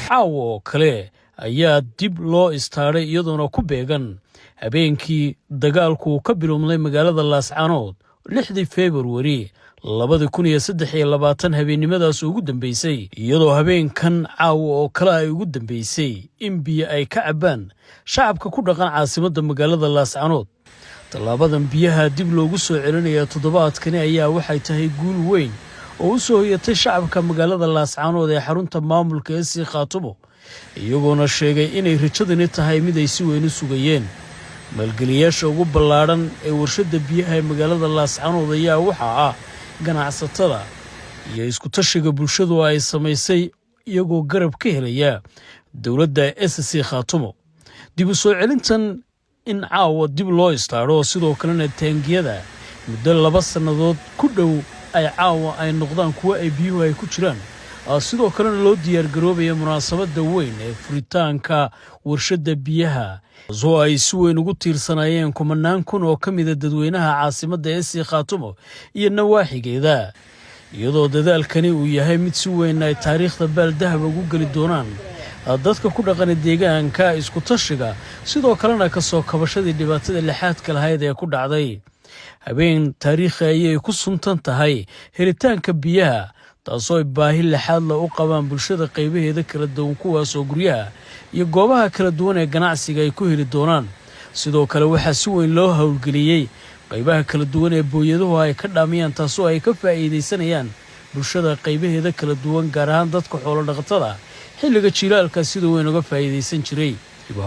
caawa kale ayaa dib loo istaaray iyadoona ku beegan habeenkii dagaalku ka bilowday magaalada Laascaanood 6 February 2023 habeennimadaas ugu dambeysay iyadoo habeenkan caawa oo kale ay ugu dambeysay in biyo ay ka cabaan shacabka ku dhaqan caasimadda magaalada Laascaanood. Talaabadan biyaha dib loogu soo celinaya toddobaadkani ayaa waxay tahay guul weyn oo u soo hoyatay shacabka magaalada Laascaanood ee xarunta maamulka ee si Khaatumo, iyagoona sheegay inay rajadani tahay mid ay si weyn u sugayeen. Maalgeliyaasha ugu ballaaran ee warshada biyaha ee magaalada Laascaanood ayaa waxaa ganacsatada iyo isku tashiga bulshadu ay samaysay iyagoo garab ka helaya dawladda SC Khaatumo. Dib u soo celintan in caawa dib loo istaaro sidoo kalena taangiyada muddo 2 sannadood ku dhow ay caawa ay noqdaan kuwa ay biyuhu ay ku jiraan, sidoo kalena loo diyaar garoobaya munaasabadda weyn ee furitaanka warshada biyaha oo ay si weyn ugu tiirsanayeen kumanaan kun oo ka mid ah dadweynaha caasimadda ee si Khaatumo iyo nawaaxigeeda, iyadoo dadaalkani uu yahay mid si weyn ay taariikhda baaldahab ugu gali doonaan dadka ku dhaqan deegaanka isku tashiga, sidoo kalena ka soo kabashadii dhibaatada lixaadka lahayd ee ku dhacday. habeen taariikhi ayay ku suntan tahay helitaanka biyaha, taasoo baahi lixaad la u qabaan bulshada qaybaheeda kala duwan, kuwaas oo guryaha iyo goobaha kala duwan ee ganacsiga ay ku heli doonaan. sidoo kale waxaa si weyn loo hawlgeliyey qaybaha kala duwan ee booyaduhu ay ka dhaamiyaan, taasoo ay ka faa'iideysanayaan bulshada qaybaheeda kala duwan, gaar ahaan dadka xoolo dhaqatada xilliga jilaalka sida weyn uga faa'iideysan jiray.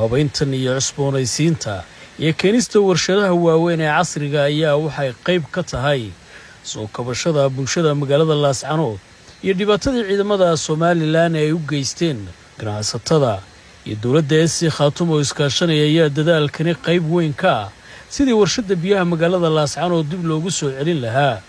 habayntan iyo cusboonaysiinta iyo keenista warshadaha waaweyn ee casriga ayaa waxay qayb ka tahay soo kabashada bulshada magaalada Laascaanood iyo dhibaatadii ciidamada Somaliland ay u geysteen. ganacsatada iyo dawladda SC Khaatumo iskaashanaya ayaa dadaalkani qayb weyn ka ah sidii warshada biyaha magaalada Laascaanood dib loogu soo celin lahaa.